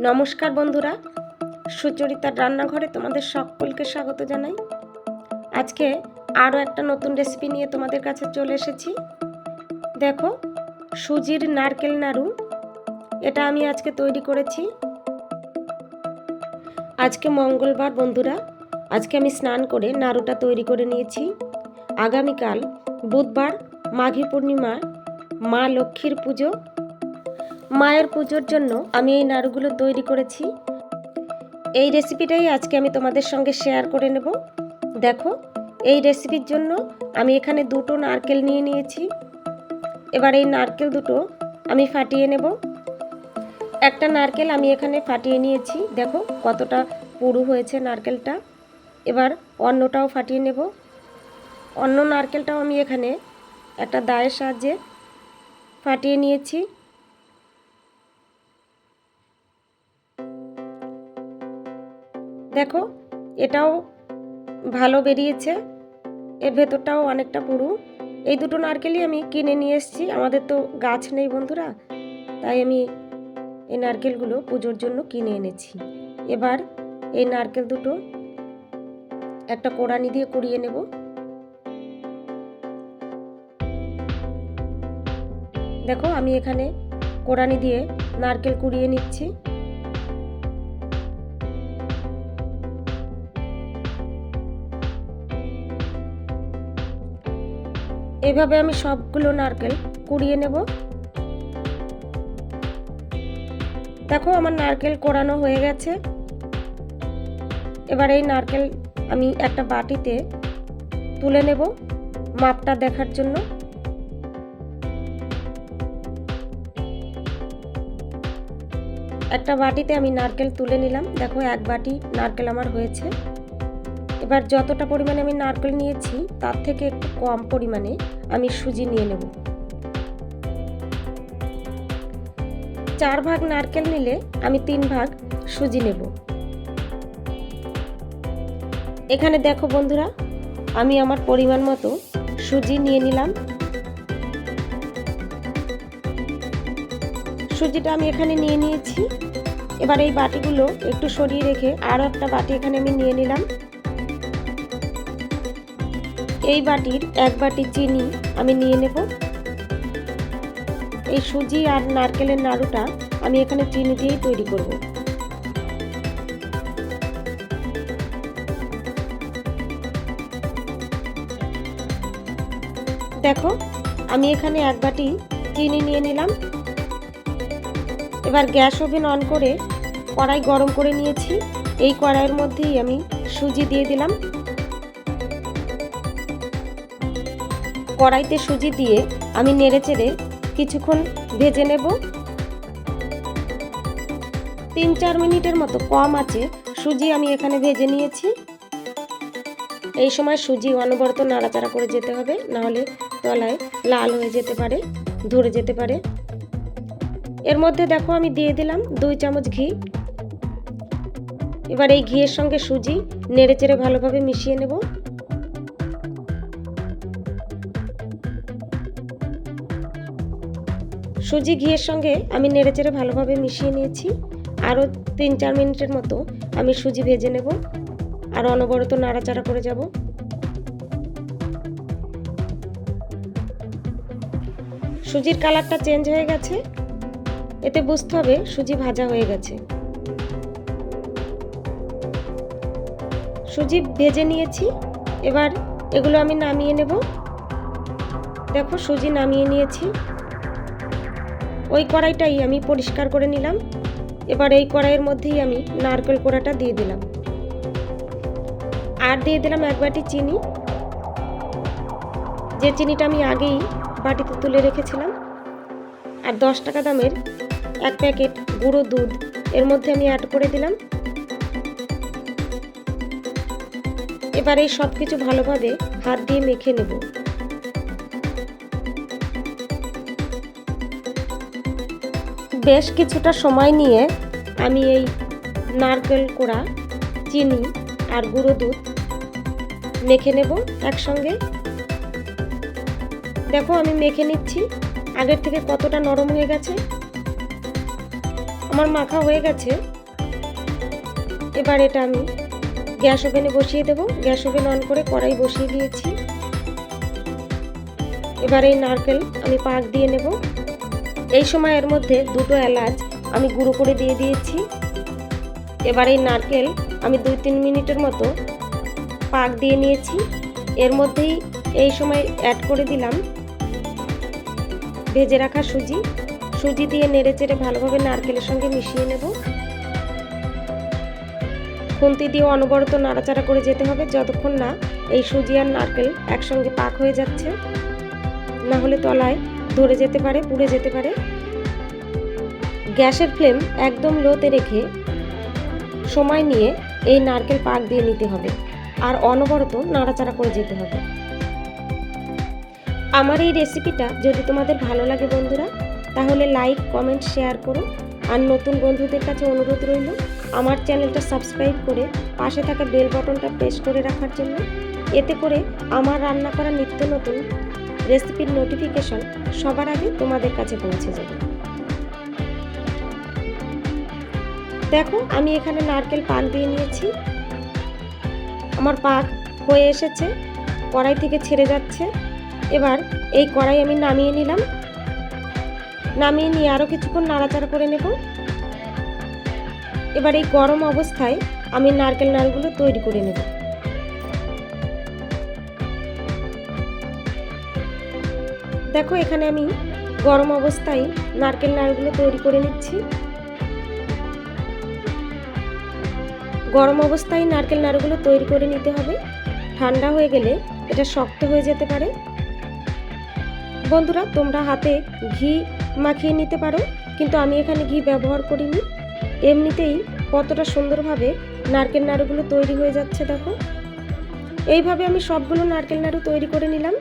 নমস্কার বন্ধুরা, সুচরিতার রান্নাঘরে তোমাদের সকলকে স্বাগত জানাই। আজকে আরও একটা নতুন রেসিপি নিয়ে তোমাদের কাছে চলে এসেছি। দেখো, সুজির নারকেল নাড়ু, এটা আমি আজকে তৈরি করেছি। আজকে মঙ্গলবার বন্ধুরা, আজকে আমি স্নান করে নাড়ুটা তৈরি করে নিয়েছি। আগামীকাল বুধবার মাঘী পূর্ণিমা, মা লক্ষ্মীর পুজো। মায়ের পুজোর জন্য আমি এই নাড়ুগুলো তৈরি করেছি। এই রেসিপিটাই আজকে আমি তোমাদের সঙ্গে শেয়ার করে নেব। দেখো, এই রেসিপির জন্য আমি এখানে দুটো নারকেল নিয়ে নিয়েছি। এবার এই নারকেল দুটো আমি ফাটিয়ে নেব। একটা নারকেল আমি এখানে ফাটিয়ে নিয়েছি, দেখো কতটা পুরু হয়েছে নারকেলটা। এবার অন্যটাও ফাটিয়ে নেব। অন্য নারকেলটাও আমি এখানে একটা দায়ের সাহায্যে ফাটিয়ে নিয়েছি। দেখো, এটাও ভালো বেরিয়েছে, এর ভেতরটাও অনেকটা পুরু। এই দুটো নারকেলই আমি কিনে নিয়ে এসেছি, আমাদের তো গাছ নেই বন্ধুরা, তাই আমি এই নারকেলগুলো পুজোর জন্য কিনে এনেছি। এবার এই নারকেল দুটো একটা কোড়ানি দিয়ে কুড়িয়ে নেব। দেখো, আমি এখানে কোড়ানি দিয়ে নারকেল কুড়িয়ে নিচ্ছি। এভাবে আমি সবগুলো নারকেল কুড়িয়ে নেব। দেখো, আমার নারকেল কোড়ানো হয়ে গেছে। এবার এই নারকেল আমি একটা বাটিতে তুলে নেব মাপটা দেখার জন্য। একটা বাটিতে আমি নারকেল তুলে নিলাম। দেখো, এক বাটি নারকেল আমার হয়েছে। এবার যতটা পরিমাণে আমি নারকেল নিয়েছি তার থেকে একটু কম পরিমাণে আমি সুজি নিয়ে নেব। 4 ভাগ নারকেল নিলে আমি 3 ভাগ সুজি নেব। এখানে দেখো বন্ধুরা, আমি আমার পরিমাণ মতো সুজি নিয়ে নিলাম। সুজিটা আমি এখানে নিয়ে নিয়েছি। এবার এই বাটিগুলো একটু সরিয়ে রেখে আরও একটা বাটি এখানে আমি নিয়ে নিলাম। এই বাটির 1 বাটি চিনি আমি নিয়ে নেব। এই সুজি আর নারকেলের নাড়ুটা আমি এখানে চিনি দিয়েই তৈরি করব। দেখো, আমি এখানে 1 বাটি চিনি নিয়ে নিলাম। এবার গ্যাস ওভেন অন করে কড়াই গরম করে নিয়েছি। এই কড়াইয়ের মধ্যেই আমি সুজি দিয়ে দিলাম। কড়াইতে সুজি দিয়ে আমি নেড়েচেড়ে কিছুক্ষণ ভেজে নেব। 3-4 মিনিটের মতো কম আঁচে সুজি আমি এখানে ভেজে নিয়েছি। এই সময় সুজি অনবরত নাড়াচাড়া করে যেতে হবে, নাহলে তলায় লাল হয়ে যেতে পারে, ধরে যেতে পারে। এর মধ্যে দেখো, আমি দিয়ে দিলাম 2 চামচ ঘি। এবার এই ঘিয়ের সঙ্গে সুজি নেড়েচেড়ে ভালোভাবে মিশিয়ে নেব। সুজি ঘিয়ের সঙ্গে আমি নেড়েচেড়ে ভালোভাবে মিশিয়ে নিয়েছি। আরও 3-4 মিনিটের মতো আমি সুজি ভেজে নেব আর অনবরত নাড়াচাড়া করে যাব। সুজির কালারটা চেঞ্জ হয়ে গেছে, এতে বুঝতে হবে সুজি ভাজা হয়ে গেছে। সুজি ভেজে নিয়েছি, এবার এগুলো আমি নামিয়ে নেব। দেখো, সুজি নামিয়ে নিয়েছি। ওই কড়াইটাই আমি পরিষ্কার করে নিলাম। এবার এই কড়াইয়ের মধ্যেই আমি নারকেল কোড়াটা দিয়ে দিলাম আর দিয়ে দিলাম 1 বাটি চিনি। যে চিনিটা আমি আগেই বাটিতে তুলে রেখেছিলাম। আর 10 টাকা দামের 1 প্যাকেট গুঁড়ো দুধ এর মধ্যে আমি অ্যাড করে দিলাম। এবার এই সব কিছু ভালোভাবে হাত দিয়ে মেখে নেব। বেশ কিছুটা সময় নিয়ে আমি এই নারকেল কোড়া, চিনি আর গুঁড়ো দুধ মেখে নেব একসঙ্গে। দেখো, আমি মেখে নিচ্ছি। আগের থেকে কতটা নরম হয়ে গেছে। আমার মাখা হয়ে গেছে। এবার এটা আমি গ্যাস ওভেনে বসিয়ে দেব। গ্যাস ওভেন অন করে কড়াই বসিয়ে দিয়েছি। এবার এই নারকেল আমি পাক দিয়ে নেব। এই সময় এর মধ্যে দুটো এলাচ আমি গুঁড়ো করে দিয়ে দিয়েছি। এবার এই নারকেল আমি 2-3 মিনিটের মতো পাক দিয়ে নিয়েছি। এর মধ্যেই এই সময় অ্যাড করে দিলাম ভেজে রাখা সুজি। সুজি দিয়ে নেড়েচেড়ে ভালোভাবে নারকেলের সঙ্গে মিশিয়ে নেব। খুন্তি দিয়ে অনবরত নাড়াচাড়া করে যেতে হবে যতক্ষণ না এই সুজি আর নারকেল একসঙ্গে পাক হয়ে যাচ্ছে, না হলে তলায় ধরে যেতে পারে, পুড়ে যেতে পারে। গ্যাসের ফ্লেম একদম লোতে রেখে সময় নিয়ে এই নারকেল পাক দিয়ে নিতে হবে আর অনবরত নাড়াচাড়া করে যেতে হবে। আমার এই রেসিপিটা যদি তোমাদের ভালো লাগে বন্ধুরা, তাহলে লাইক, কমেন্ট, শেয়ার করো। আর নতুন বন্ধুদের কাছে অনুরোধ রইল আমার চ্যানেলটা সাবস্ক্রাইব করে পাশে থাকা বেল বাটনটা প্রেস করে রাখার জন্য। এতে করে আমার রান্না করা নিত্য নতুন রেসিপির নোটিফিকেশন সবার আগে তোমাদের কাছে পৌঁছে যাবে। দেখো আমি এখানে নারকেল পাক দিয়ে নিয়েছি। আমার পাক হয়ে এসেছে, কড়াই থেকে ছেড়ে যাচ্ছে। এবার এই কড়াই আমি নামিয়ে নিলাম। নামিয়ে নিয়ে আরও কিছুক্ষণ নাড়াচাড়া করে নেব। এবার এই গরম অবস্থায় আমি নারকেল নাড়ুগুলো তৈরি করে নেব। দেখো এখানে আমি গরম অবস্থায় নারকেল নাড়ুগুলো তৈরি করে নিচ্ছি। গরম অবস্থায় নারকেল নাড়ুগুলো তৈরি করে নিতে হবে, ঠান্ডা হয়ে গেলে এটা শক্ত হয়ে যেতে পারে। বন্ধুরা তোমরা হাতে ঘি মাখিয়ে নিতে পারো, কিন্তু আমি এখানে ঘি ব্যবহার করিনি। এমনিতেই কতটা সুন্দরভাবে নারকেল নাড়ুগুলো তৈরি হয়ে যাচ্ছে দেখো। এইভাবে আমি সবগুলো নারকেল নাড়ু তৈরি করে নিলাম।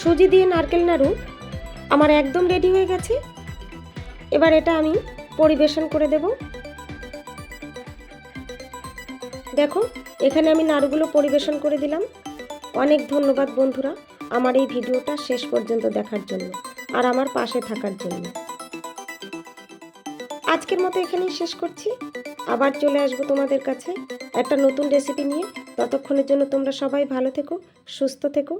সুজি দিয়ে নারকেল নাড়ু আমার একদম রেডি হয়ে গেছে। এবার এটা আমি পরিবেশন করে দেব। দেখো এখানে আমি নাড়ুগুলো পরিবেশন করে দিলাম। অনেক ধন্যবাদ বন্ধুরা আমার এই ভিডিওটা শেষ পর্যন্ত দেখার জন্য আর আমার পাশে থাকার জন্য। আজকের মতো এখানেই শেষ করছি। আবার চলে আসবো তোমাদের কাছে একটা নতুন রেসিপি নিয়ে। ততক্ষণের জন্য তোমরা সবাই ভালো থেকো, সুস্থ থেকো।